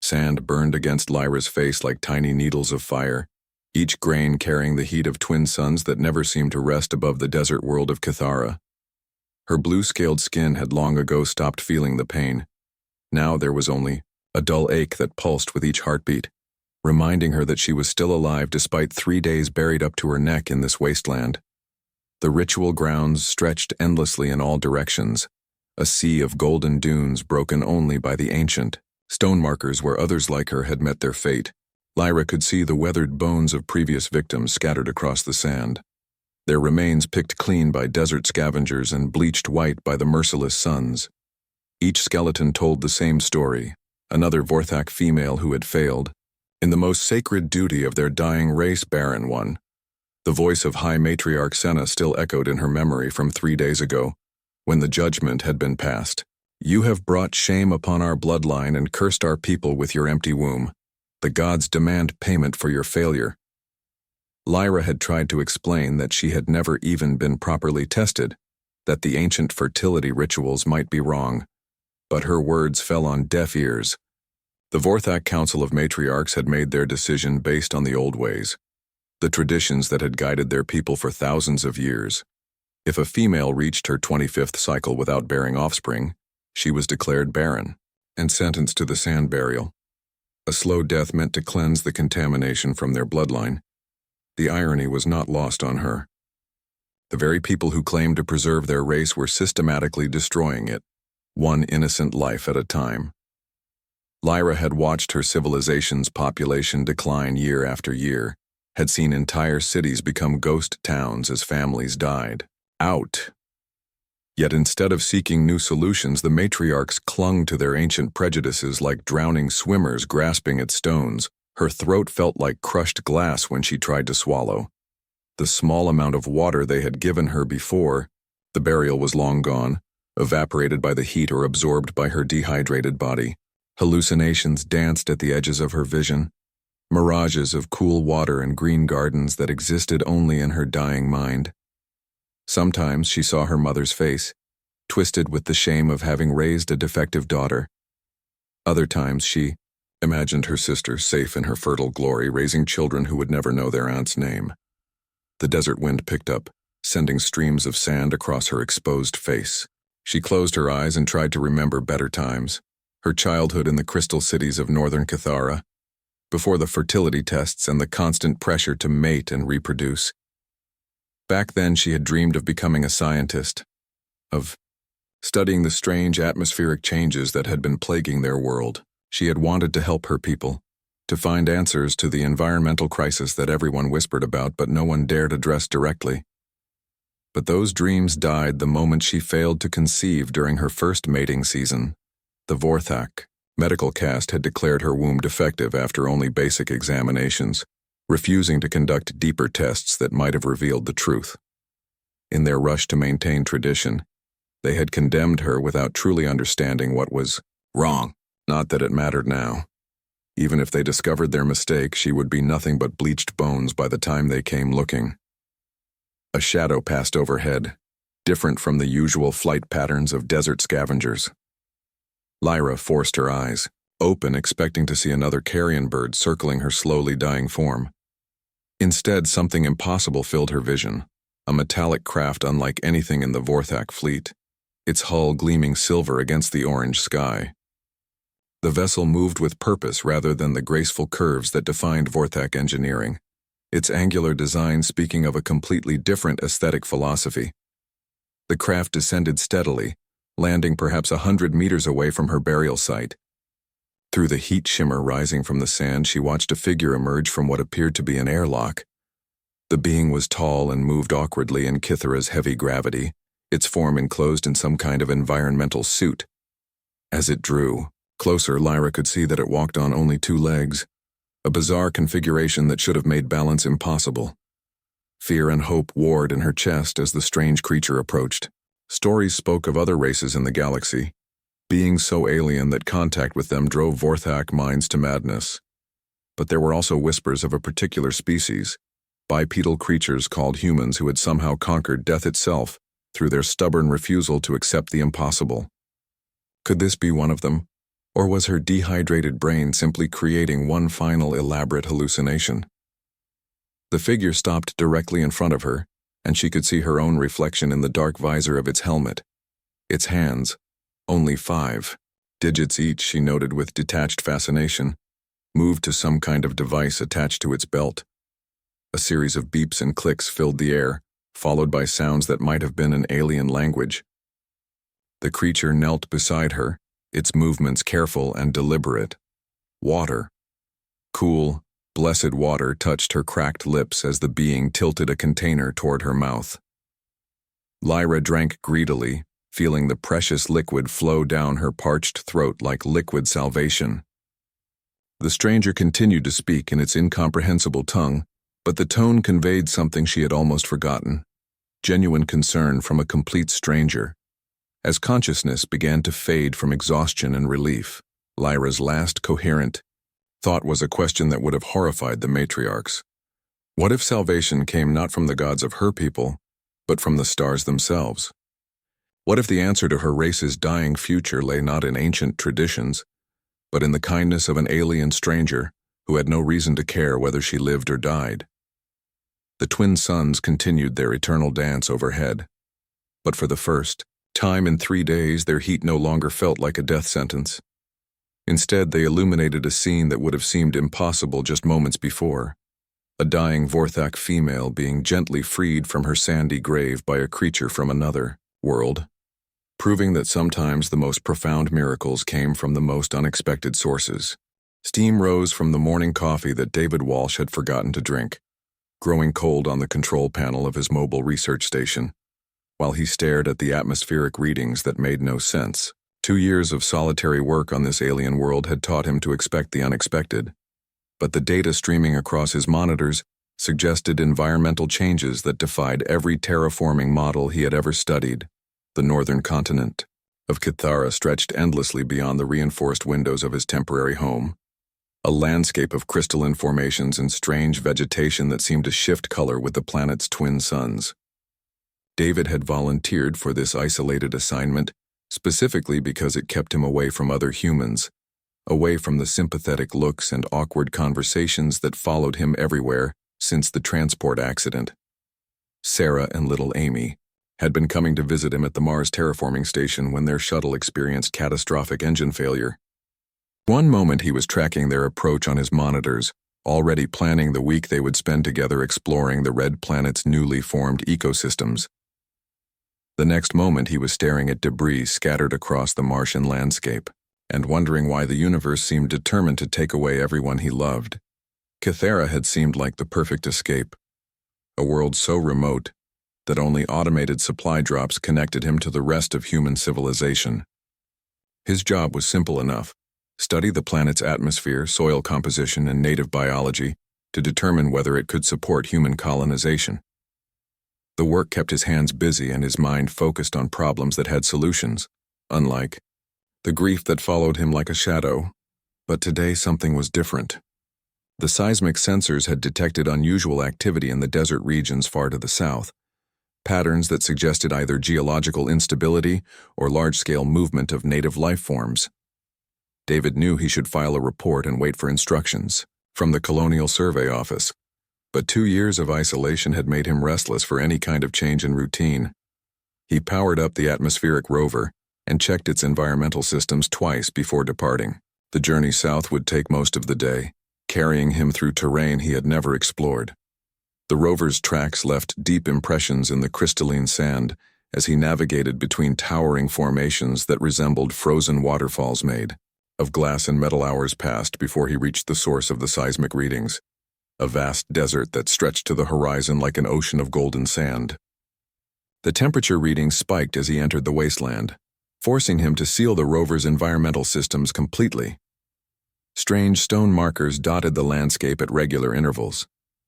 Sand burned against Lyra's face like tiny needles of fire, each grain carrying the heat of twin suns that never seemed to rest above the desert world of Cathara. Her blue-scaled skin had long ago stopped feeling the pain. Now there was only a dull ache that pulsed with each heartbeat, reminding her that she was still alive despite 3 days buried up to her neck in this wasteland. The ritual grounds stretched endlessly in all directions, a sea of golden dunes broken only by the ancient stone markers where others like her had met their fate. Lyra could see the weathered bones of previous victims scattered across the sand, their remains picked clean by desert scavengers and bleached white by the merciless suns. Each skeleton told the same story, another Vorthak female who had failed, in the most sacred duty of their dying race, barren one. The voice of High Matriarch Senna still echoed in her memory from 3 days ago, when the judgment had been passed. "You have brought shame upon our bloodline and cursed our people with your empty womb. The gods demand payment for your failure." Lyra had tried to explain that she had never even been properly tested, that the ancient fertility rituals might be wrong, but her words fell on deaf ears. The Vorthak Council of Matriarchs had made their decision based on the old ways, the traditions that had guided their people for thousands of years. If a female reached her 25th cycle without bearing offspring, she was declared barren and sentenced to the sand burial, a slow death meant to cleanse the contamination from their bloodline. The irony was not lost on her. The very people who claimed to preserve their race were systematically destroying it, one innocent life at a time. Lyra had watched her civilization's population decline year after year, had seen entire cities become ghost towns as families died out. Yet instead of seeking new solutions, the matriarchs clung to their ancient prejudices like drowning swimmers grasping at stones. Her throat felt like crushed glass when she tried to swallow. The small amount of water they had given her before the burial was long gone, evaporated by the heat or absorbed by her dehydrated body. Hallucinations danced at the edges of her vision, mirages of cool water and green gardens that existed only in her dying mind. Sometimes she saw her mother's face, twisted with the shame of having raised a defective daughter. Other times she imagined her sister safe in her fertile glory, raising children who would never know their aunt's name. The desert wind picked up, sending streams of sand across her exposed face. She closed her eyes and tried to remember better times, her childhood in the crystal cities of northern Cathara, before the fertility tests and the constant pressure to mate and reproduce. Back then she had dreamed of becoming a scientist, of studying the strange atmospheric changes that had been plaguing their world. She had wanted to help her people, to find answers to the environmental crisis that everyone whispered about but no one dared address directly. But those dreams died the moment she failed to conceive during her first mating season. The Vorthak medical cast had declared her womb defective after only basic examinations, refusing to conduct deeper tests that might have revealed the truth. In their rush to maintain tradition, they had condemned her without truly understanding what was wrong. Not that it mattered now. Even if they discovered their mistake, she would be nothing but bleached bones by the time they came looking. A shadow passed overhead, different from the usual flight patterns of desert scavengers. Lyra forced her eyes, open, expecting to see another carrion bird circling her slowly dying form. Instead, something impossible filled her vision, a metallic craft unlike anything in the Vorthak fleet, its hull gleaming silver against the orange sky. The vessel moved with purpose rather than the graceful curves that defined Vorthak engineering, its angular design speaking of a completely different aesthetic philosophy. The craft descended steadily, landing perhaps 100 meters away from her burial site. Through the heat shimmer rising from the sand, she watched a figure emerge from what appeared to be an airlock. The being was tall and moved awkwardly in Kithara's heavy gravity, its form enclosed in some kind of environmental suit. As it drew closer, Lyra could see that it walked on only 2 legs, a bizarre configuration that should have made balance impossible. Fear and hope warred in her chest as the strange creature approached. Stories spoke of other races in the galaxy, beings so alien that contact with them drove Vorthak minds to madness. But there were also whispers of a particular species, bipedal creatures called humans who had somehow conquered death itself through their stubborn refusal to accept the impossible. Could this be one of them? Or was her dehydrated brain simply creating one final elaborate hallucination? The figure stopped directly in front of her, and she could see her own reflection in the dark visor of its helmet. Its hands, only 5 digits each, she noted with detached fascination, moved to some kind of device attached to its belt. A series of beeps and clicks filled the air, followed by sounds that might have been an alien language. The creature knelt beside her, its movements careful and deliberate. Water. Cool, blessed water touched her cracked lips as the being tilted a container toward her mouth. Lyra drank greedily, feeling the precious liquid flow down her parched throat like liquid salvation. The stranger continued to speak in its incomprehensible tongue, but the tone conveyed something she had almost forgotten: genuine concern from a complete stranger. As consciousness began to fade from exhaustion and relief, Lyra's last coherent thought was a question that would have horrified the matriarchs. What if salvation came not from the gods of her people, but from the stars themselves? What if the answer to her race's dying future lay not in ancient traditions, but in the kindness of an alien stranger who had no reason to care whether she lived or died? The twin suns continued their eternal dance overhead, but for the first time in 3 days their heat no longer felt like a death sentence. Instead, they illuminated a scene that would have seemed impossible just moments before: a dying Vorthak female being gently freed from her sandy grave by a creature from another world, proving that sometimes the most profound miracles came from the most unexpected sources. Steam rose from the morning coffee that David Walsh had forgotten to drink, growing cold on the control panel of his mobile research station, while he stared at the atmospheric readings that made no sense. 2 years of solitary work on this alien world had taught him to expect the unexpected, but the data streaming across his monitors suggested environmental changes that defied every terraforming model he had ever studied. The northern continent of Cathara stretched endlessly beyond the reinforced windows of his temporary home, a landscape of crystalline formations and strange vegetation that seemed to shift color with the planet's twin suns. David had volunteered for this isolated assignment specifically because it kept him away from other humans, away from the sympathetic looks and awkward conversations that followed him everywhere since the transport accident. Sarah and little Amy had been coming to visit him at the Mars terraforming station when their shuttle experienced catastrophic engine failure. One moment he was tracking their approach on his monitors, already planning the week they would spend together exploring the red planet's newly formed ecosystems. The next moment he was staring at debris scattered across the Martian landscape, and wondering why the universe seemed determined to take away everyone he loved. Cathara had seemed like the perfect escape, a world so remote that only automated supply drops connected him to the rest of human civilization. His job was simple enough: study the planet's atmosphere, soil composition, and native biology to determine whether it could support human colonization. The work kept his hands busy and his mind focused on problems that had solutions, unlike the grief that followed him like a shadow. But today something was different. The seismic sensors had detected unusual activity in the desert regions far to the south, patterns that suggested either geological instability or large-scale movement of native life forms. David knew he should file a report and wait for instructions from the Colonial Survey Office, but 2 years of isolation had made him restless for any kind of change in routine. He powered up the atmospheric rover and checked its environmental systems twice before departing. The journey south would take most of the day, carrying him through terrain he had never explored. The rover's tracks left deep impressions in the crystalline sand as he navigated between towering formations that resembled frozen waterfalls made of glass and metal. Hours passed before he reached the source of the seismic readings, a vast desert that stretched to the horizon like an ocean of golden sand. The temperature readings spiked as he entered the wasteland, forcing him to seal the rover's environmental systems completely. Strange stone markers dotted the landscape at regular intervals,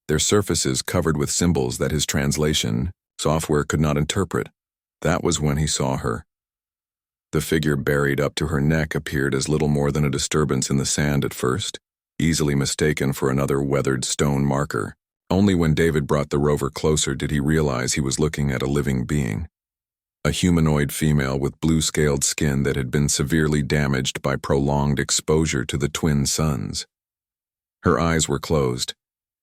their surfaces covered with symbols that his translation software could not interpret. That was when he saw her. The figure buried up to her neck appeared as little more than a disturbance in the sand at first, easily mistaken for another weathered stone marker. Only when David brought the rover closer did he realize he was looking at a living being. a humanoid female with blue-scaled skin that had been severely damaged by prolonged exposure to the twin suns. Her eyes were closed,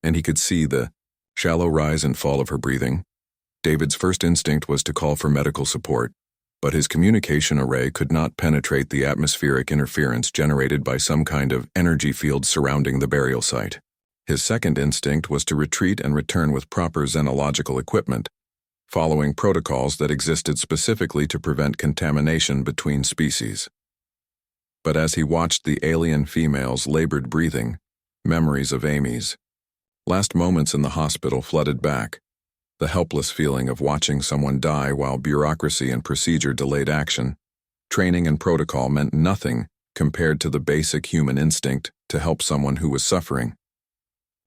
and he could see the shallow rise and fall of her breathing. David's first instinct was to call for medical support, but his communication array could not penetrate the atmospheric interference generated by some kind of energy field surrounding the burial site. His second instinct was to retreat and return with proper xenological equipment, following protocols that existed specifically to prevent contamination between species. But as he watched the alien female's labored breathing, memories of Amy's last moments in the hospital flooded back. The helpless feeling of watching someone die while bureaucracy and procedure delayed action. Training and protocol meant nothing compared to the basic human instinct to help someone who was suffering.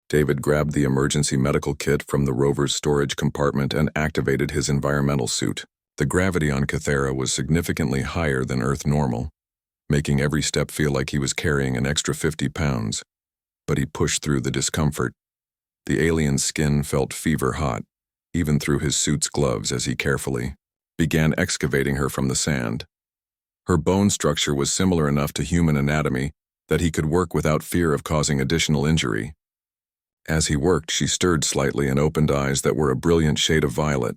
David grabbed the emergency medical kit from the rover's storage compartment and activated his environmental suit. The gravity on Cathara was significantly higher than Earth normal, making every step feel like he was carrying an extra 50 pounds. But he pushed through the discomfort. The alien's skin felt fever hot, even through his suit's gloves, as he carefully began excavating her from the sand. Her bone structure was similar enough to human anatomy that he could work without fear of causing additional injury. As he worked, she stirred slightly and opened eyes that were a brilliant shade of violet,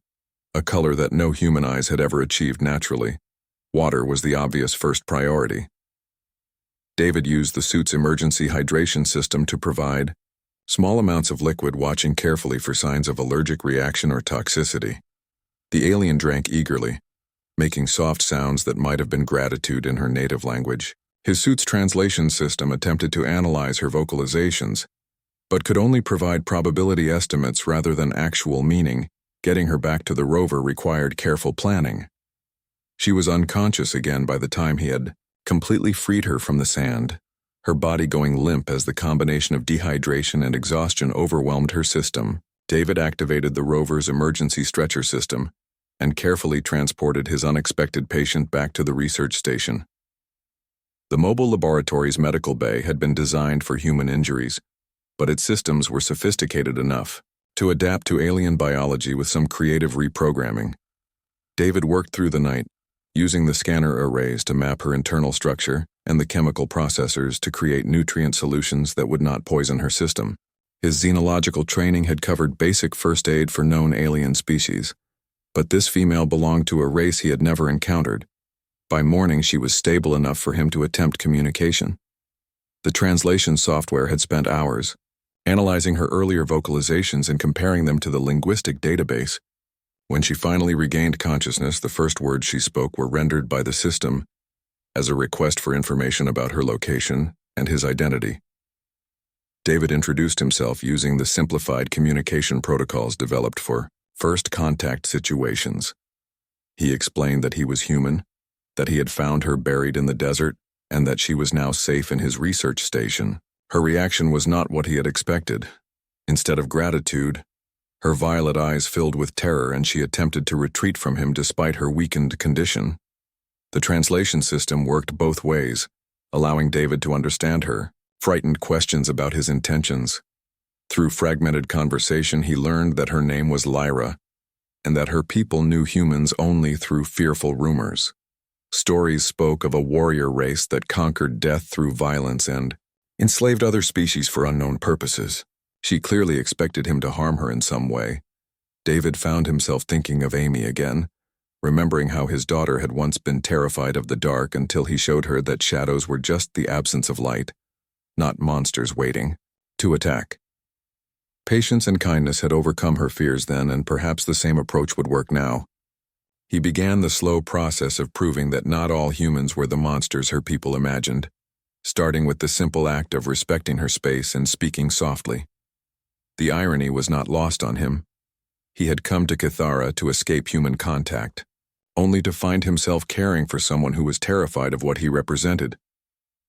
a color that no human eyes had ever achieved naturally. Water was the obvious first priority. David used the suit's emergency hydration system to provide small amounts of liquid, watching carefully for signs of allergic reaction or toxicity. The alien drank eagerly, making soft sounds that might have been gratitude in her native language. His suit's translation system attempted to analyze her vocalizations, but could only provide probability estimates rather than actual meaning. Getting her back to the rover required careful planning. She was unconscious again by the time he had completely freed her from the sand, her body going limp as the combination of dehydration and exhaustion overwhelmed her system. David activated the rover's emergency stretcher system and carefully transported his unexpected patient back to the research station. The mobile laboratory's medical bay had been designed for human injuries, but its systems were sophisticated enough to adapt to alien biology with some creative reprogramming. David worked through the night, using the scanner arrays to map her internal structure and the chemical processors to create nutrient solutions that would not poison her system. His xenological training had covered basic first aid for known alien species, but this female belonged to a race he had never encountered. By morning, she was stable enough for him to attempt communication. The translation software had spent hours analyzing her earlier vocalizations and comparing them to the linguistic database. When she finally regained consciousness, the first words she spoke were rendered by the system as a request for information about her location and his identity. David introduced himself using the simplified communication protocols developed for first contact situations. He explained that he was human, that he had found her buried in the desert, and that she was now safe in his research station. Her reaction was not what he had expected. Instead of gratitude, her violet eyes filled with terror, and she attempted to retreat from him despite her weakened condition. The translation system worked both ways, allowing David to understand her frightened questions about his intentions. Through fragmented conversation, he learned that her name was Lyra, and that her people knew humans only through fearful rumors. Stories spoke of a warrior race that conquered death through violence and enslaved other species for unknown purposes. She clearly expected him to harm her in some way. David found himself thinking of Amy again, remembering how his daughter had once been terrified of the dark until he showed her that shadows were just the absence of light, not monsters waiting to attack. Patience and kindness had overcome her fears then, and perhaps the same approach would work now. He began the slow process of proving that not all humans were the monsters her people imagined, starting with the simple act of respecting her space and speaking softly. The irony was not lost on him. He had come to Cathara to escape human contact, only to find himself caring for someone who was terrified of what he represented.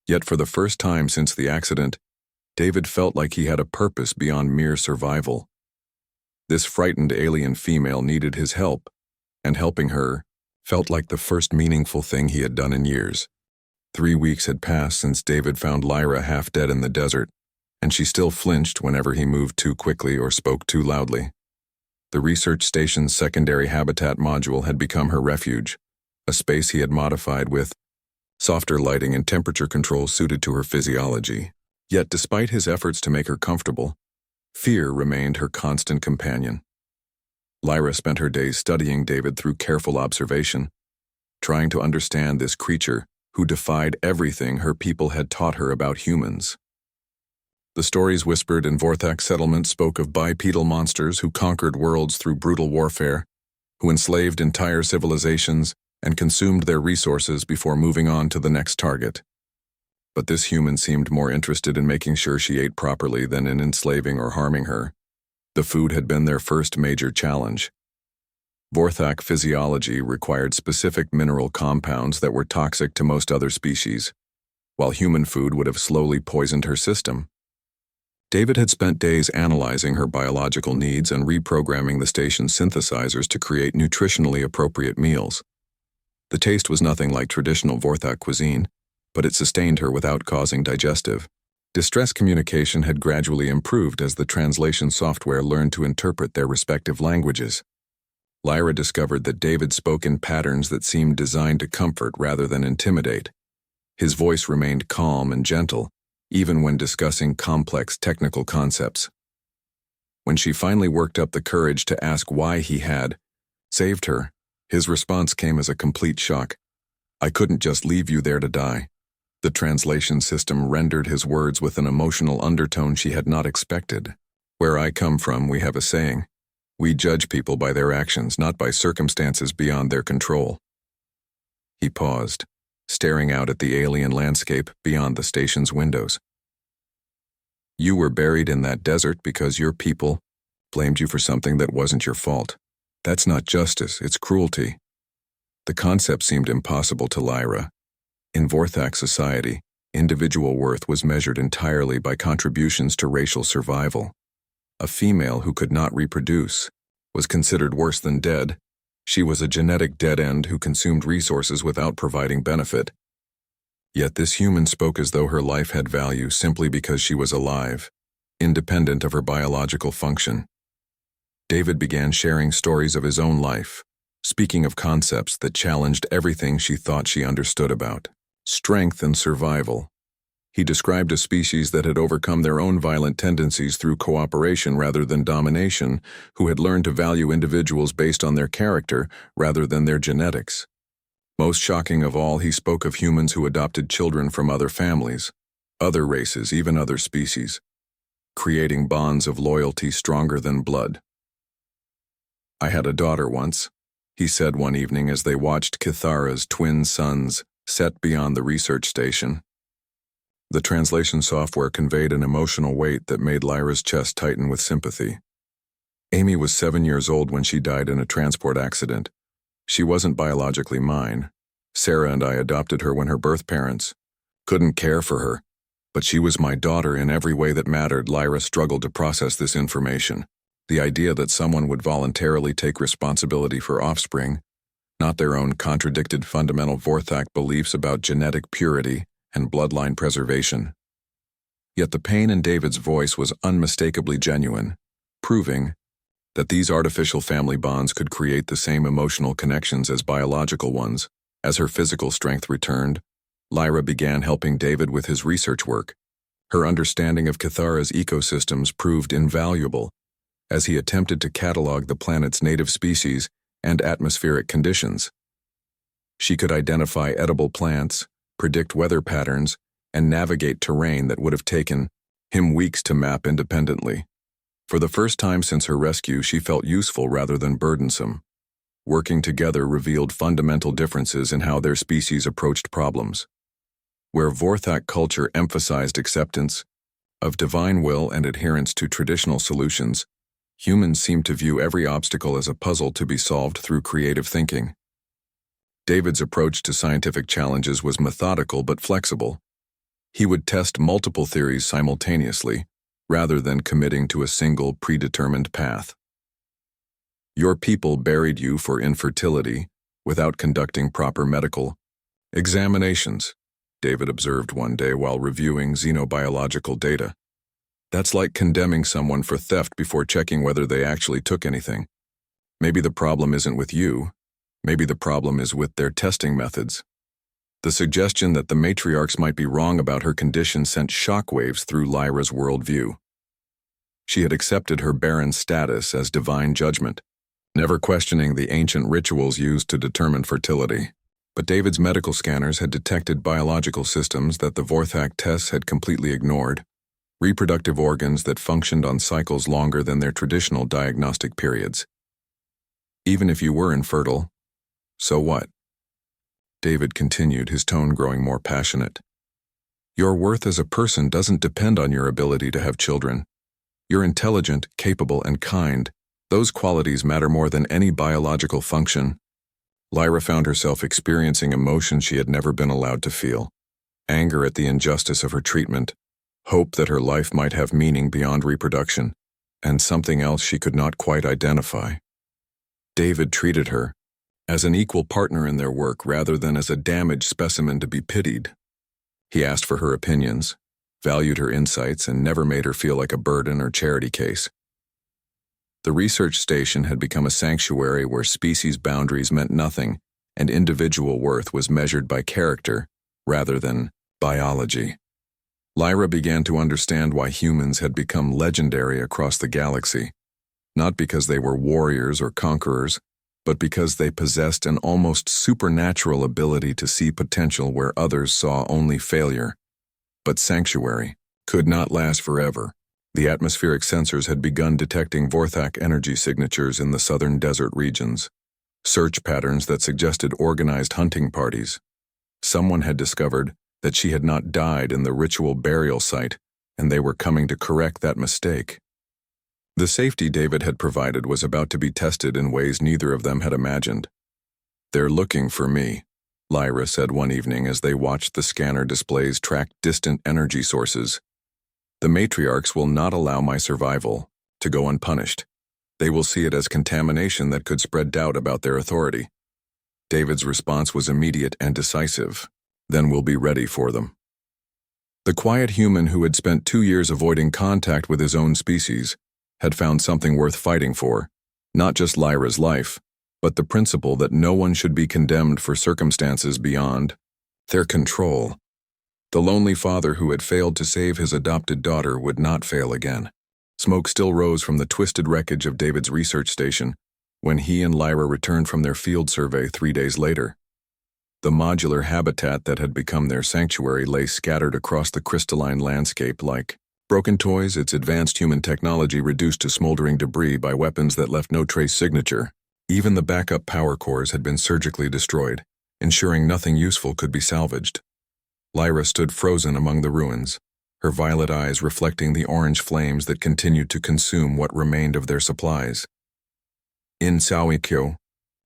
Yet for the first time since the accident, David felt like he had a purpose beyond mere survival. This frightened alien female needed his help, and helping her felt like the first meaningful thing he had done in years. 3 weeks had passed since David found Lyra half dead in the desert, and she still flinched whenever he moved too quickly or spoke too loudly. The research station's secondary habitat module had become her refuge, a space he had modified with softer lighting and temperature control suited to her physiology. Yet despite his efforts to make her comfortable, fear remained her constant companion. Lyra spent her days studying David through careful observation, trying to understand this creature who defied everything her people had taught her about humans. The stories whispered in Vorthak settlements spoke of bipedal monsters who conquered worlds through brutal warfare, who enslaved entire civilizations and consumed their resources before moving on to the next target. But this human seemed more interested in making sure she ate properly than in enslaving or harming her. The food had been their first major challenge. Vorthak physiology required specific mineral compounds that were toxic to most other species, while human food would have slowly poisoned her system. David had spent days analyzing her biological needs and reprogramming the station's synthesizers to create nutritionally appropriate meals. The taste was nothing like traditional Vorthak cuisine, but it sustained her without causing digestive distress. Communication had gradually improved as the translation software learned to interpret their respective languages. Lyra discovered that David spoke in patterns that seemed designed to comfort rather than intimidate. His voice remained calm and gentle, even when discussing complex technical concepts. When she finally worked up the courage to ask why he had saved her, his response came as a complete shock. "I couldn't just leave you there to die." The translation system rendered his words with an emotional undertone she had not expected. "Where I come from, we have a saying. We judge people by their actions, not by circumstances beyond their control." He paused, staring out at the alien landscape beyond the station's windows. "You were buried in that desert because your people blamed you for something that wasn't your fault. That's not justice, it's cruelty." The concept seemed impossible to Lyra. In Vorthak society, individual worth was measured entirely by contributions to racial survival. A female who could not reproduce was considered worse than dead. She was a genetic dead end who consumed resources without providing benefit. Yet this human spoke as though her life had value simply because she was alive, independent of her biological function. David began sharing stories of his own life, speaking of concepts that challenged everything she thought she understood about strength and survival. He described a species that had overcome their own violent tendencies through cooperation rather than domination, who had learned to value individuals based on their character rather than their genetics. Most shocking of all, he spoke of humans who adopted children from other families, other races, even other species, creating bonds of loyalty stronger than blood. "I had a daughter once," he said one evening as they watched Kithara's twin suns set beyond the research station. The translation software conveyed an emotional weight that made Lyra's chest tighten with sympathy. "Amy was 7 years old when she died in a transport accident. She wasn't biologically mine. Sarah and I adopted her when her birth parents couldn't care for her, but she was my daughter in every way that mattered." Lyra struggled to process this information. The idea that someone would voluntarily take responsibility for offspring, not their own, contradicted fundamental Vorthak beliefs about genetic purity and bloodline preservation. Yet the pain in David's voice was unmistakably genuine, proving that these artificial family bonds could create the same emotional connections as biological ones. As her physical strength returned, Lyra began helping David with his research work. Her understanding of Kithara's ecosystems proved invaluable as he attempted to catalog the planet's native species and atmospheric conditions. She could identify edible plants, predict weather patterns, and navigate terrain that would have taken him weeks to map independently. For the first time since her rescue, she felt useful rather than burdensome. Working together revealed fundamental differences in how their species approached problems. Where Vorthak culture emphasized acceptance of divine will and adherence to traditional solutions, humans seemed to view every obstacle as a puzzle to be solved through creative thinking. David's approach to scientific challenges was methodical but flexible. He would test multiple theories simultaneously, rather than committing to a single predetermined path. "Your people buried you for infertility without conducting proper medical examinations," David observed one day while reviewing xenobiological data. "That's like condemning someone for theft before checking whether they actually took anything." Maybe the problem isn't with you. Maybe the problem is with their testing methods. The suggestion that the matriarchs might be wrong about her condition sent shockwaves through Lyra's worldview. She had accepted her barren status as divine judgment, never questioning the ancient rituals used to determine fertility. But David's medical scanners had detected biological systems that the Vorthak tests had completely ignored, reproductive organs that functioned on cycles longer than their traditional diagnostic periods. Even if you were infertile, so what? David continued, his tone growing more passionate. Your worth as a person doesn't depend on your ability to have children. You're intelligent, capable, and kind. Those qualities matter more than any biological function. Lyra found herself experiencing emotions she had never been allowed to feel. Anger at the injustice of her treatment, hope that her life might have meaning beyond reproduction, and something else she could not quite identify. David treated her as an equal partner in their work rather than as a damaged specimen to be pitied. He asked for her opinions, valued her insights, and never made her feel like a burden or charity case. The research station had become a sanctuary where species boundaries meant nothing and individual worth was measured by character rather than biology. Lyra began to understand why humans had become legendary across the galaxy, not because they were warriors or conquerors, but because they possessed an almost supernatural ability to see potential where others saw only failure. But sanctuary could not last forever. The atmospheric sensors had begun detecting Vorthak energy signatures in the southern desert regions, search patterns that suggested organized hunting parties. Someone had discovered that she had not died in the ritual burial site, and they were coming to correct that mistake. The safety David had provided was about to be tested in ways neither of them had imagined. They're looking for me, Lyra said one evening as they watched the scanner displays track distant energy sources. The matriarchs will not allow my survival to go unpunished. They will see it as contamination that could spread doubt about their authority. David's response was immediate and decisive. Then we'll be ready for them. The quiet human who had spent 2 years avoiding contact with his own species had found something worth fighting for, not just Lyra's life, but the principle that no one should be condemned for circumstances beyond their control. The lonely father who had failed to save his adopted daughter would not fail again. Smoke still rose from the twisted wreckage of David's research station when he and Lyra returned from their field survey 3 days later. The modular habitat that had become their sanctuary lay scattered across the crystalline landscape like broken toys, its advanced human technology reduced to smoldering debris by weapons that left no trace signature. Even the backup power cores had been surgically destroyed, ensuring nothing useful could be salvaged. Lyra stood frozen among the ruins, her violet eyes reflecting the orange flames that continued to consume what remained of their supplies. In Saoikyo,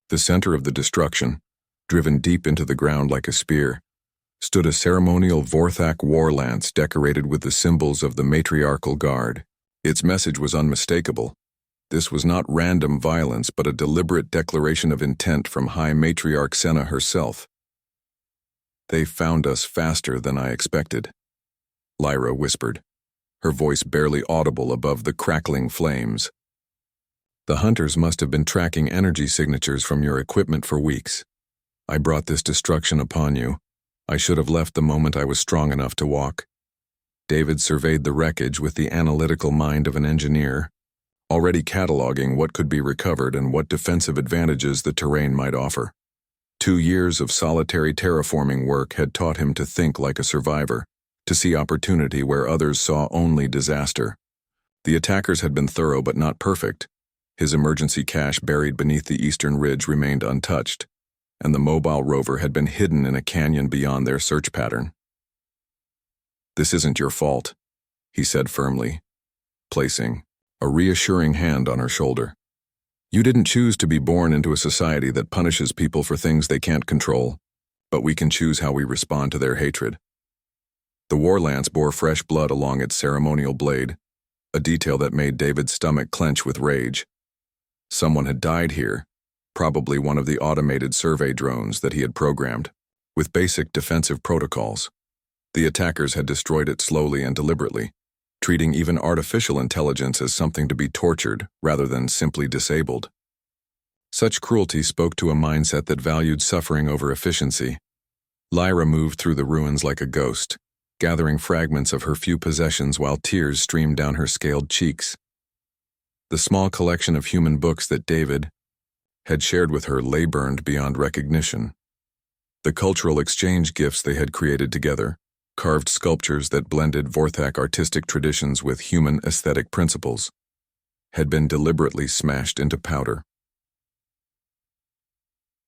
the center of the destruction, driven deep into the ground like a spear, stood a ceremonial Vorthak war lance decorated with the symbols of the matriarchal guard. Its message was unmistakable. This was not random violence, but a deliberate declaration of intent from High Matriarch Senna herself. They found us faster than I expected, Lyra whispered, her voice barely audible above the crackling flames. The hunters must have been tracking energy signatures from your equipment for weeks. I brought this destruction upon you. I should have left the moment I was strong enough to walk. David surveyed the wreckage with the analytical mind of an engineer, already cataloging what could be recovered and what defensive advantages the terrain might offer. 2 years of solitary terraforming work had taught him to think like a survivor, to see opportunity where others saw only disaster. The attackers had been thorough but not perfect. His emergency cache buried beneath the eastern ridge remained untouched, and the mobile rover had been hidden in a canyon beyond their search pattern. This isn't your fault, he said firmly, placing a reassuring hand on her shoulder. You didn't choose to be born into a society that punishes people for things they can't control, but we can choose how we respond to their hatred. The war lance bore fresh blood along its ceremonial blade, a detail that made David's stomach clench with rage. Someone had died here, probably one of the automated survey drones that he had programmed, with basic defensive protocols. The attackers had destroyed it slowly and deliberately, treating even artificial intelligence as something to be tortured rather than simply disabled. Such cruelty spoke to a mindset that valued suffering over efficiency. Lyra moved through the ruins like a ghost, gathering fragments of her few possessions while tears streamed down her scaled cheeks. The small collection of human books that David had shared with her lay burned beyond recognition. The cultural exchange gifts they had created together, carved sculptures that blended Vorthak artistic traditions with human aesthetic principles, had been deliberately smashed into powder.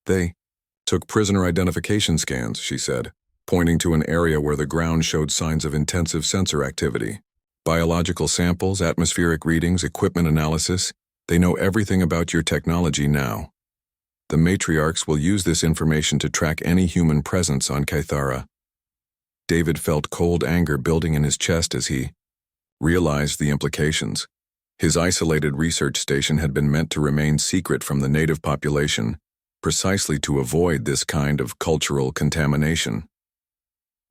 They took prisoner identification scans, she said, pointing to an area where the ground showed signs of intensive sensor activity. Biological samples, atmospheric readings, equipment analysis. They know everything about your technology now. The matriarchs will use this information to track any human presence on Kythara. David felt cold anger building in his chest as he realized the implications. His isolated research station had been meant to remain secret from the native population, precisely to avoid this kind of cultural contamination.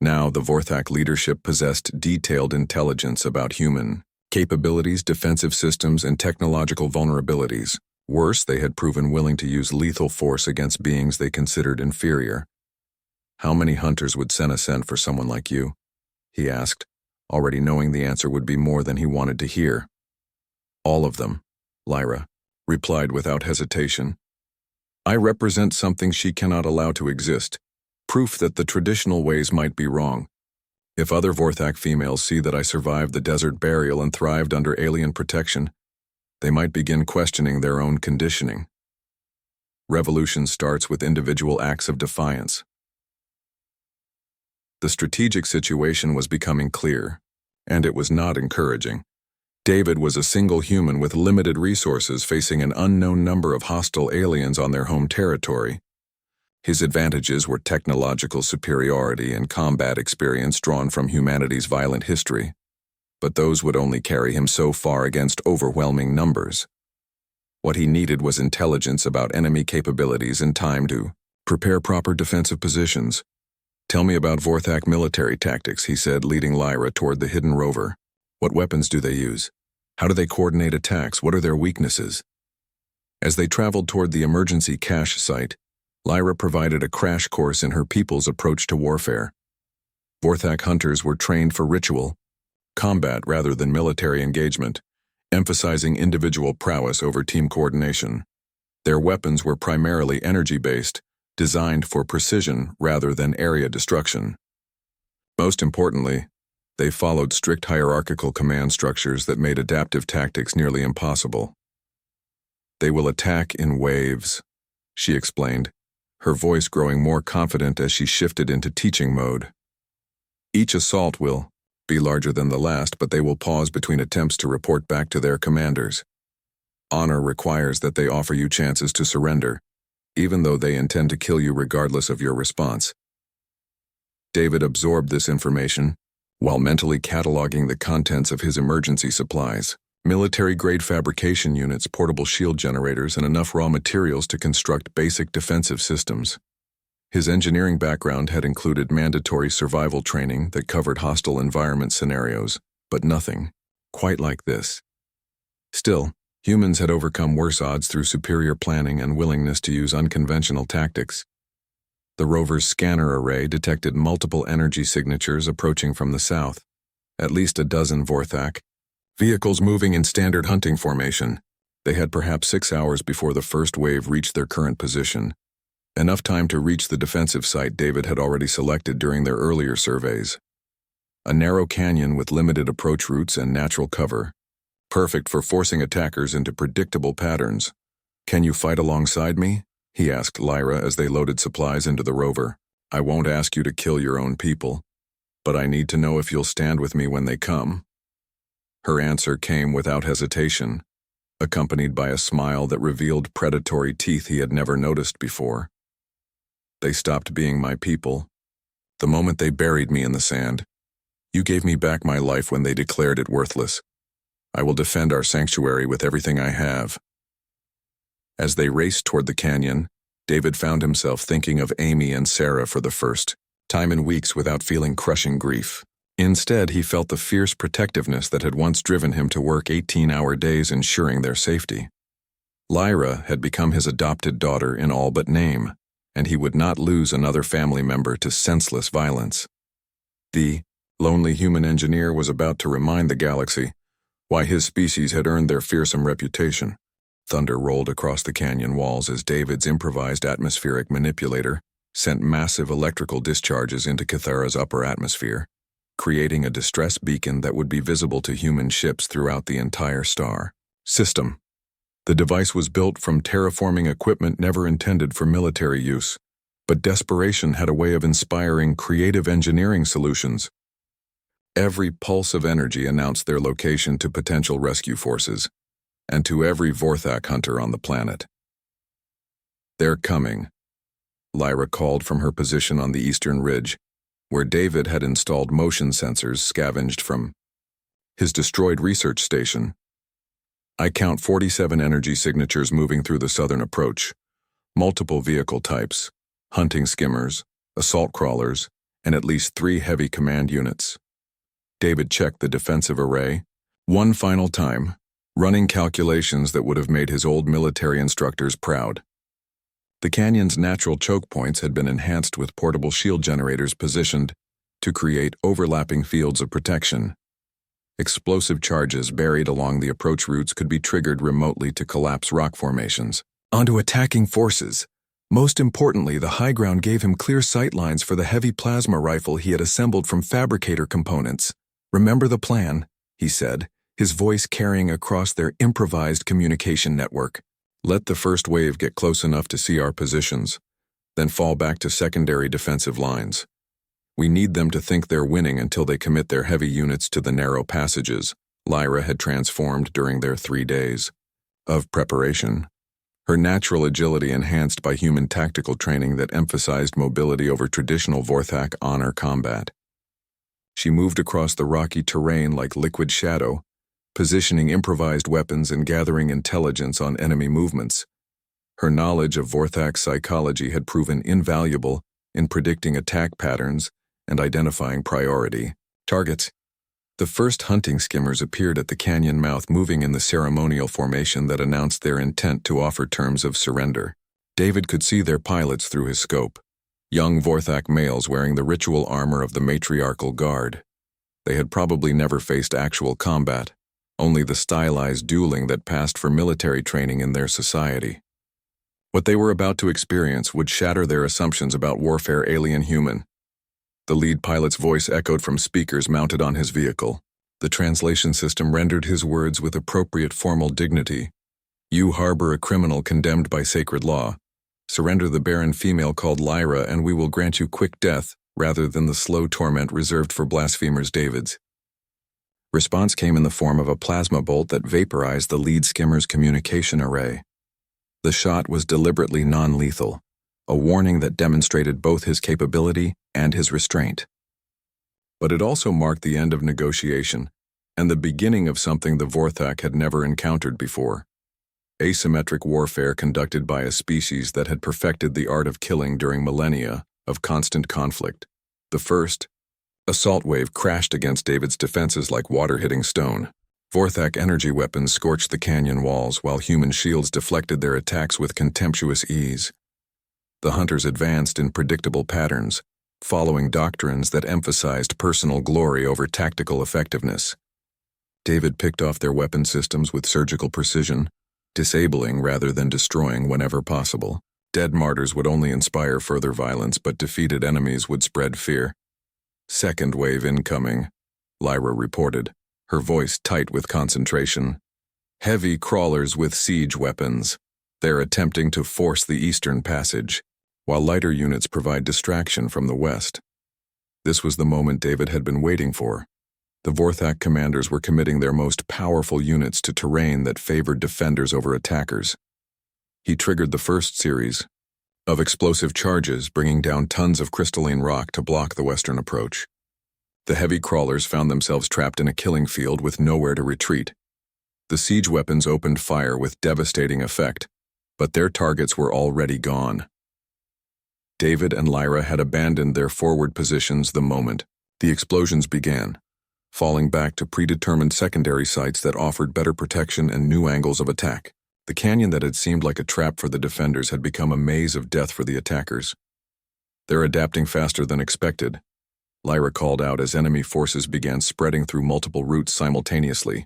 Now the Vorthak leadership possessed detailed intelligence about human capabilities, defensive systems, and technological vulnerabilities. Worse, they had proven willing to use lethal force against beings they considered inferior. How many hunters would Senna send for someone like you? He asked, already knowing the answer would be more than he wanted to hear. All of them, Lyra replied without hesitation. I represent something she cannot allow to exist, proof that the traditional ways might be wrong. If other Vorthak females see that I survived the desert burial and thrived under alien protection, they might begin questioning their own conditioning. Revolution starts with individual acts of defiance. The strategic situation was becoming clear, and it was not encouraging. David was a single human with limited resources facing an unknown number of hostile aliens on their home territory. His advantages were technological superiority and combat experience drawn from humanity's violent history, but those would only carry him so far against overwhelming numbers. What he needed was intelligence about enemy capabilities and time to prepare proper defensive positions. Tell me about Vorthak military tactics, he said, leading Lyra toward the hidden rover. What weapons do they use? How do they coordinate attacks? What are their weaknesses? As they traveled toward the emergency cache site, Lyra provided a crash course in her people's approach to warfare. Vorthak hunters were trained for ritual, combat rather than military engagement, emphasizing individual prowess over team coordination. Their weapons were primarily energy-based, designed for precision rather than area destruction. Most importantly, they followed strict hierarchical command structures that made adaptive tactics nearly impossible. They will attack in waves, she explained, her voice growing more confident as she shifted into teaching mode. Each assault will be larger than the last, but they will pause between attempts to report back to their commanders. Honor requires that they offer you chances to surrender, even though they intend to kill you regardless of your response. David absorbed this information while mentally cataloging the contents of his emergency supplies. Military-grade fabrication units, portable shield generators, and enough raw materials to construct basic defensive systems. His engineering background had included mandatory survival training that covered hostile environment scenarios, but nothing quite like this. Still, humans had overcome worse odds through superior planning and willingness to use unconventional tactics. The rover's scanner array detected multiple energy signatures approaching from the south, at least a dozen Vorthak. Vehicles moving in standard hunting formation. They had perhaps 6 hours before the first wave reached their current position. Enough time to reach the defensive site David had already selected during their earlier surveys. A narrow canyon with limited approach routes and natural cover. Perfect for forcing attackers into predictable patterns. Can you fight alongside me? He asked Lyra as they loaded supplies into the rover. I won't ask you to kill your own people, but I need to know if you'll stand with me when they come. Her answer came without hesitation, accompanied by a smile that revealed predatory teeth he had never noticed before. They stopped being my people the moment they buried me in the sand. You gave me back my life when they declared it worthless. I will defend our sanctuary with everything I have. As they raced toward the canyon, David found himself thinking of Amy and Sarah for the first time in weeks without feeling crushing grief. Instead, he felt the fierce protectiveness that had once driven him to work 18-hour days ensuring their safety. Lyra had become his adopted daughter in all but name, and he would not lose another family member to senseless violence. The lonely human engineer was about to remind the galaxy why his species had earned their fearsome reputation. Thunder rolled across the canyon walls as David's improvised atmospheric manipulator sent massive electrical discharges into Cathara's upper atmosphere, creating a distress beacon that would be visible to human ships throughout the entire star system. The device was built from terraforming equipment never intended for military use, but desperation had a way of inspiring creative engineering solutions. Every pulse of energy announced their location to potential rescue forces, and to every Vorthak hunter on the planet. "They're coming," Lyra called from her position on the eastern ridge, where David had installed motion sensors scavenged from his destroyed research station. "I count 47 energy signatures moving through the southern approach, multiple vehicle types, hunting skimmers, assault crawlers, and at least 3 heavy command units." David checked the defensive array one final time, running calculations that would have made his old military instructors proud. The canyon's natural choke points had been enhanced with portable shield generators positioned to create overlapping fields of protection. Explosive charges buried along the approach routes could be triggered remotely to collapse rock formations onto attacking forces. Most importantly, the high ground gave him clear sight lines for the heavy plasma rifle he had assembled from fabricator components. "Remember the plan," he said, his voice carrying across their improvised communication network. "Let the first wave get close enough to see our positions, then fall back to secondary defensive lines. We need them to think they're winning until they commit their heavy units to the narrow passages Lyra had transformed during their 3 days of preparation, her natural agility enhanced by human tactical training that emphasized mobility over traditional Vorthak honor combat. She moved across the rocky terrain like liquid shadow, positioning improvised weapons and gathering intelligence on enemy movements. Her knowledge of Vorthak psychology had proven invaluable in predicting attack patterns and identifying priority targets. The first hunting skimmers appeared at the canyon mouth, moving in the ceremonial formation that announced their intent to offer terms of surrender. David could see their pilots through his scope, young Vorthak males wearing the ritual armor of the matriarchal guard. They had probably never faced actual combat, only the stylized dueling that passed for military training in their society. What they were about to experience would shatter their assumptions about warfare alien-human. The lead pilot's voice echoed from speakers mounted on his vehicle. The translation system rendered his words with appropriate formal dignity. "You harbor a criminal condemned by sacred law. Surrender the barren female called Lyra and we will grant you quick death rather than the slow torment reserved for blasphemers." David's response came in the form of a plasma bolt that vaporized the lead skimmer's communication array. The shot was deliberately non-lethal, a warning that demonstrated both his capability and his restraint. But it also marked the end of negotiation and the beginning of something the Vorthak had never encountered before: asymmetric warfare conducted by a species that had perfected the art of killing during millennia of constant conflict. The first assault wave crashed against David's defenses like water hitting stone. Vorthak energy weapons scorched the canyon walls while human shields deflected their attacks with contemptuous ease. The hunters advanced in predictable patterns, following doctrines that emphasized personal glory over tactical effectiveness. David picked off their weapon systems with surgical precision, disabling rather than destroying whenever possible. Dead martyrs would only inspire further violence, but defeated enemies would spread fear. "Second wave incoming," Lyra reported, her voice tight with concentration. "Heavy crawlers with siege weapons. They're attempting to force the eastern passage, while lighter units provide distraction from the west." This was the moment David had been waiting for. The Vorthak commanders were committing their most powerful units to terrain that favored defenders over attackers. He triggered the first series of explosive charges, bringing down tons of crystalline rock to block the western approach. The heavy crawlers found themselves trapped in a killing field with nowhere to retreat. The siege weapons opened fire with devastating effect, but their targets were already gone. David and Lyra had abandoned their forward positions the moment the explosions began, falling back to predetermined secondary sites that offered better protection and new angles of attack. The canyon that had seemed like a trap for the defenders had become a maze of death for the attackers. They're adapting faster than expected, Lyra called out as enemy forces began spreading through multiple routes simultaneously.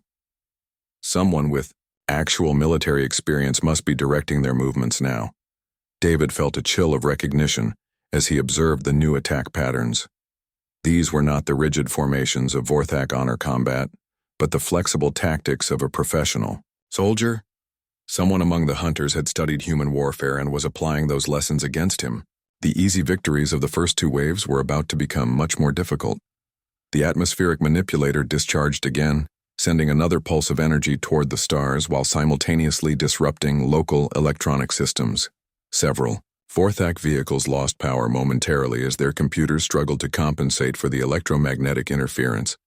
Someone with actual military experience must be directing their movements now. David felt a chill of recognition as he observed the new attack patterns. These were not the rigid formations of Vorthak honor combat, but the flexible tactics of a professional soldier. Someone among the hunters had studied human warfare and was applying those lessons against him. The easy victories of the first two waves were about to become much more difficult. The atmospheric manipulator discharged again, sending another pulse of energy toward the stars while simultaneously disrupting local electronic systems. Several Vorthak vehicles lost power momentarily as their computers struggled to compensate for the electromagnetic interference.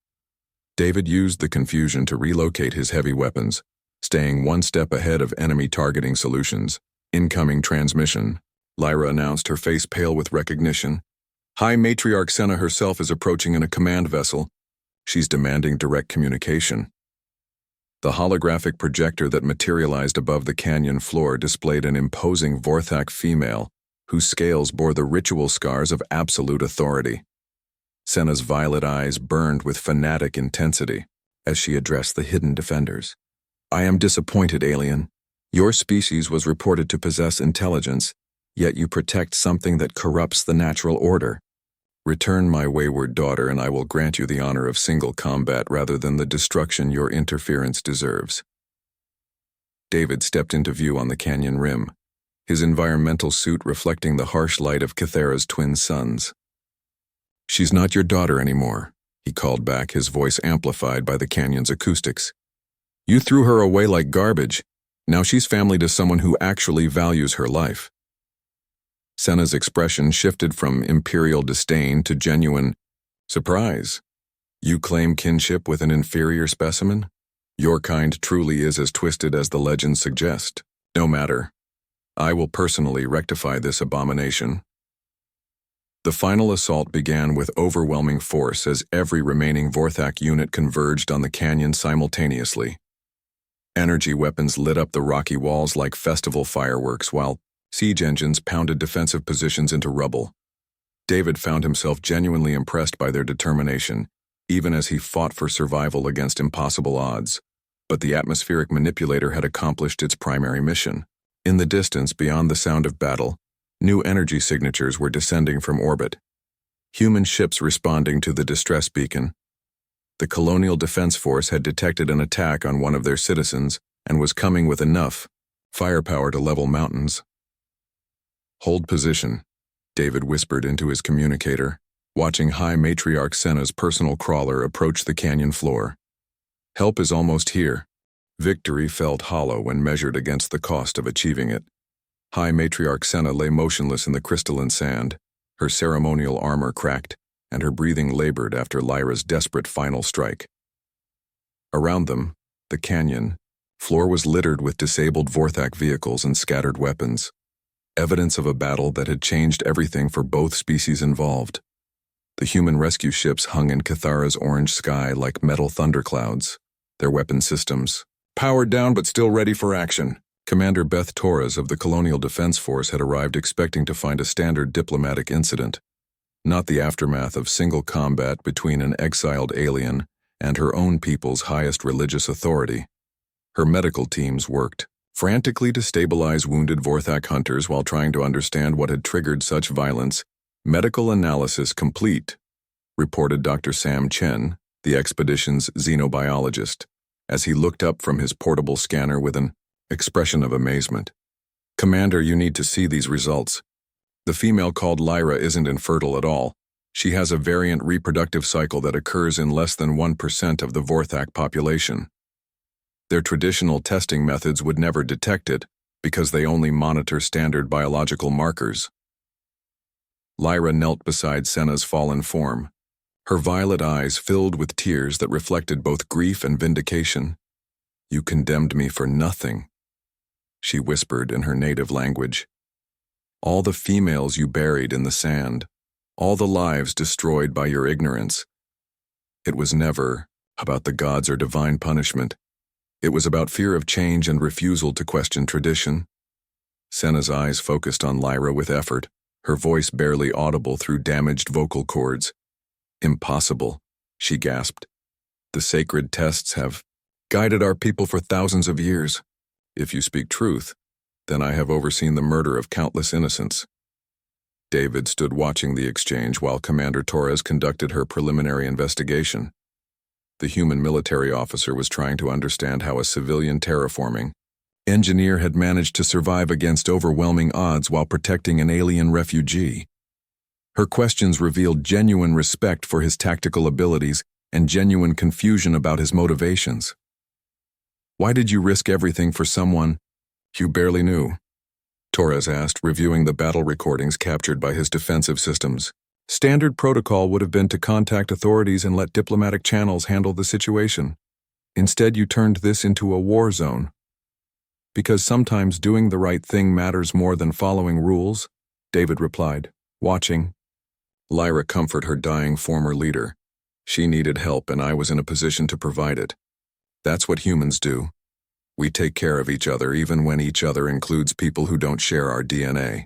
David used the confusion to relocate his heavy weapons, staying one step ahead of enemy targeting solutions. Incoming transmission, Lyra announced, her face pale with recognition. High Matriarch Senna herself is approaching in a command vessel. She's demanding direct communication. The holographic projector that materialized above the canyon floor displayed an imposing Vorthak female whose scales bore the ritual scars of absolute authority. Senna's violet eyes burned with fanatic intensity as she addressed the hidden defenders. I am disappointed, alien. Your species was reported to possess intelligence, yet you protect something that corrupts the natural order. Return my wayward daughter and I will grant you the honor of single combat rather than the destruction your interference deserves. David stepped into view on the canyon rim, his environmental suit reflecting the harsh light of Cathera's twin suns. She's not your daughter anymore, he called back, his voice amplified by the canyon's acoustics. You threw her away like garbage. Now she's family to someone who actually values her life. Senna's expression shifted from imperial disdain to genuine surprise. You claim kinship with an inferior specimen? Your kind truly is as twisted as the legends suggest. No matter. I will personally rectify this abomination. The final assault began with overwhelming force as every remaining Vorthak unit converged on the canyon simultaneously. Energy weapons lit up the rocky walls like festival fireworks while siege engines pounded defensive positions into rubble. David found himself genuinely impressed by their determination, even as he fought for survival against impossible odds. But the atmospheric manipulator had accomplished its primary mission. In the distance, beyond the sound of battle, new energy signatures were descending from orbit. Human ships responding to the distress beacon. The Colonial Defense Force had detected an attack on one of their citizens and was coming with enough firepower to level mountains. Hold position, David whispered into his communicator, watching High Matriarch Senna's personal crawler approach the canyon floor. Help is almost here. Victory felt hollow when measured against the cost of achieving it. High Matriarch Senna lay motionless in the crystalline sand, her ceremonial armor cracked, and her breathing labored after Lyra's desperate final strike. Around them, the canyon floor was littered with disabled Vorthak vehicles and scattered weapons, evidence of a battle that had changed everything for both species involved. The human rescue ships hung in Cathara's orange sky like metal thunderclouds, their weapon systems powered down but still ready for action. Commander Beth Torres of the Colonial Defense Force had arrived expecting to find a standard diplomatic incident, not the aftermath of single combat between an exiled alien and her own people's highest religious authority. Her medical teams worked frantically to stabilize wounded Vorthak hunters while trying to understand what had triggered such violence. Medical analysis complete, reported Dr. Sam Chen, the expedition's xenobiologist, as he looked up from his portable scanner with an expression of amazement. Commander, you need to see these results. The female called Lyra isn't infertile at all. She has a variant reproductive cycle that occurs in less than 1% of the Vorthak population. Their traditional testing methods would never detect it because they only monitor standard biological markers. Lyra knelt beside Senna's fallen form, her violet eyes filled with tears that reflected both grief and vindication. You condemned me for nothing, she whispered in her native language. All the females you buried in the sand, all the lives destroyed by your ignorance. It was never about the gods or divine punishment. It was about fear of change and refusal to question tradition. Senna's eyes focused on Lyra with effort, her voice barely audible through damaged vocal cords. "Impossible," she gasped. "The sacred tests have guided our people for thousands of years. If you speak truth, then I have overseen the murder of countless innocents." David stood watching the exchange while Commander Torres conducted her preliminary investigation. The human military officer was trying to understand how a civilian terraforming engineer had managed to survive against overwhelming odds while protecting an alien refugee. Her questions revealed genuine respect for his tactical abilities and genuine confusion about his motivations. "Why did you risk everything for someone you barely knew?" Torres asked, reviewing the battle recordings captured by his defensive systems. "Standard protocol would have been to contact authorities and let diplomatic channels handle the situation. Instead, you turned this into a war zone. Because sometimes doing the right thing matters more than following rules," David replied, watching. Lyra comforted her dying former leader. She needed help and I was in a position to provide it. That's what humans do. We take care of each other even when each other includes people who don't share our DNA.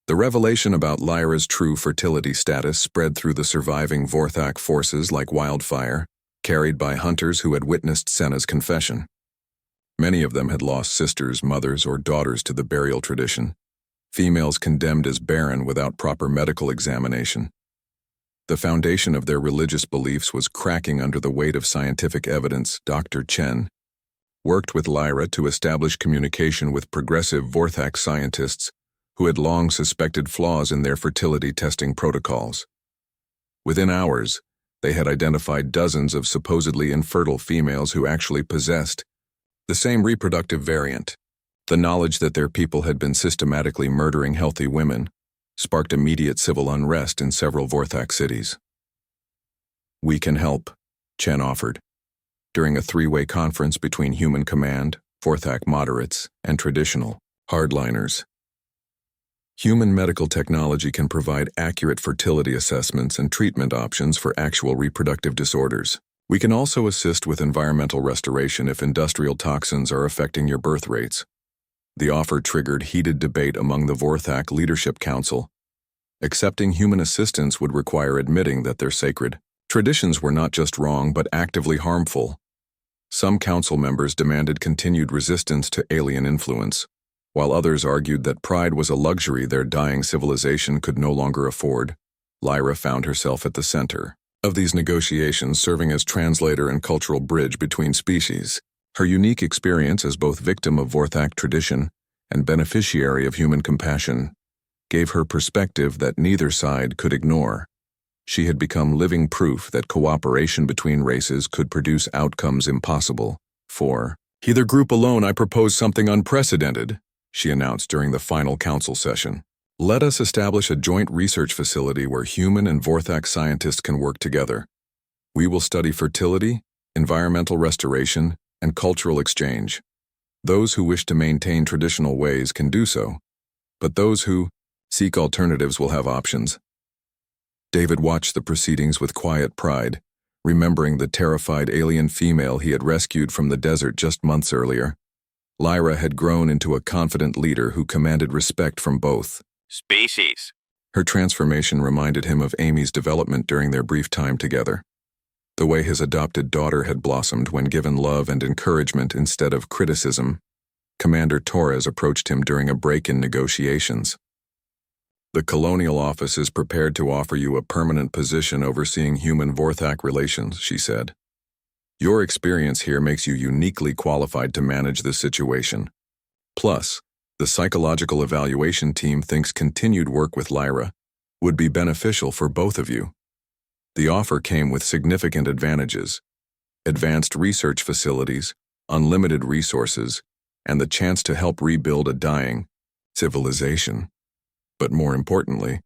The revelation about Lyra's true fertility status spread through the surviving Vorthak forces like wildfire, carried by hunters who had witnessed Senna's confession. Many of them had lost sisters, mothers, or daughters to the burial tradition, females condemned as barren without proper medical examination. The foundation of their religious beliefs was cracking under the weight of scientific evidence. Dr. Chen worked with Lyra to establish communication with progressive Vorthak scientists who had long suspected flaws in their fertility testing protocols. Within hours, they had identified dozens of supposedly infertile females who actually possessed the same reproductive variant. The knowledge that their people had been systematically murdering healthy women sparked immediate civil unrest in several Vorthak cities. "We can help," Chen offered, during a three-way conference between Human Command, Vorthak moderates, and traditional hardliners. Human medical technology can provide accurate fertility assessments and treatment options for actual reproductive disorders. We can also assist with environmental restoration if industrial toxins are affecting your birth rates. The offer triggered heated debate among the Vorthak Leadership Council. Accepting human assistance would require admitting that their sacred traditions were not just wrong but actively harmful. Some council members demanded continued resistance to alien influence, while others argued that pride was a luxury their dying civilization could no longer afford. Lyra found herself at the center of these negotiations, serving as translator and cultural bridge between species. Her unique experience as both victim of Vorthak tradition and beneficiary of human compassion gave her perspective that neither side could ignore. She had become living proof that cooperation between races could produce outcomes impossible. For either group alone, I propose something unprecedented, she announced during the final council session. Let us establish a joint research facility where human and Vorthak scientists can work together. We will study fertility, environmental restoration, and cultural exchange. Those who wish to maintain traditional ways can do so, but those who seek alternatives will have options. David watched the proceedings with quiet pride, remembering the terrified alien female he had rescued from the desert just months earlier. Lyra had grown into a confident leader who commanded respect from both species. Her transformation reminded him of Amy's development during their brief time together. The way his adopted daughter had blossomed when given love and encouragement instead of criticism. Commander Torres approached him during a break in negotiations. The Colonial Office is prepared to offer you a permanent position overseeing human Vorthak relations, she said. Your experience here makes you uniquely qualified to manage this situation. Plus, the psychological evaluation team thinks continued work with Lyra would be beneficial for both of you. The offer came with significant advantages: advanced research facilities, unlimited resources, and the chance to help rebuild a dying civilization. But more importantly,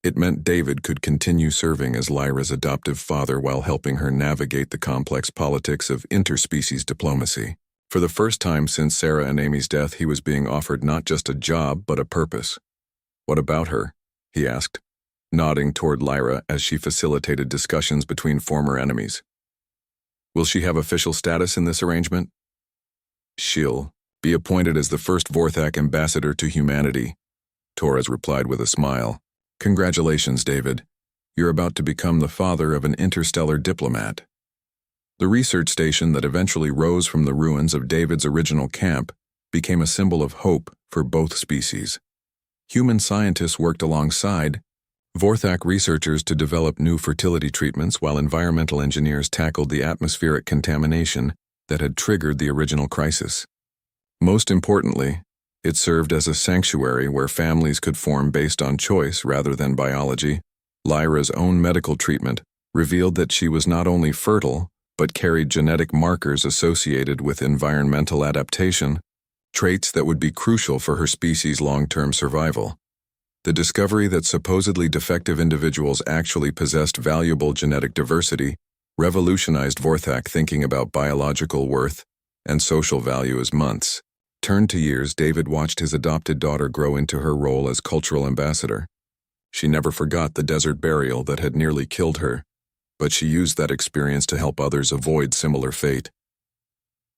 it meant David could continue serving as Lyra's adoptive father while helping her navigate the complex politics of interspecies diplomacy. For the first time since Sarah and Amy's death, he was being offered not just a job, but a purpose. What about her? He asked, nodding toward Lyra as she facilitated discussions between former enemies. Will she have official status in this arrangement? She'll be appointed as the first Vorthak ambassador to humanity, Torres replied with a smile. Congratulations, David. You're about to become the father of an interstellar diplomat. The research station that eventually rose from the ruins of David's original camp became a symbol of hope for both species. Human scientists worked alongside Vorthak researchers to develop new fertility treatments, while environmental engineers tackled the atmospheric contamination that had triggered the original crisis. Most importantly, it served as a sanctuary where families could form based on choice rather than biology. Lyra's own medical treatment revealed that she was not only fertile, but carried genetic markers associated with environmental adaptation, traits that would be crucial for her species' long-term survival. The discovery that supposedly defective individuals actually possessed valuable genetic diversity revolutionized Vorthak thinking about biological worth and social value as months turned to years. David watched his adopted daughter grow into her role as cultural ambassador. She never forgot the desert burial that had nearly killed her, but she used that experience to help others avoid similar fate.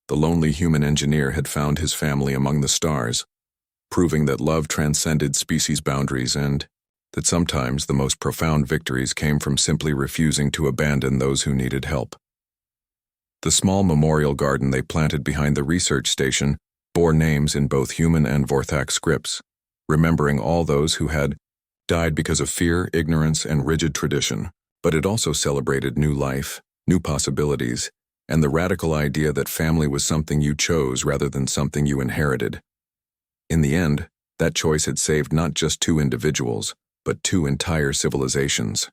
The lonely human engineer had found his family among the stars, proving that love transcended species boundaries and that sometimes the most profound victories came from simply refusing to abandon those who needed help. The small memorial garden they planted behind the research station bore names in both human and Vorthak scripts, remembering all those who had died because of fear, ignorance, and rigid tradition, but it also celebrated new life, new possibilities, and the radical idea that family was something you chose rather than something you inherited. In the end, that choice had saved not just 2 individuals, but 2 entire civilizations.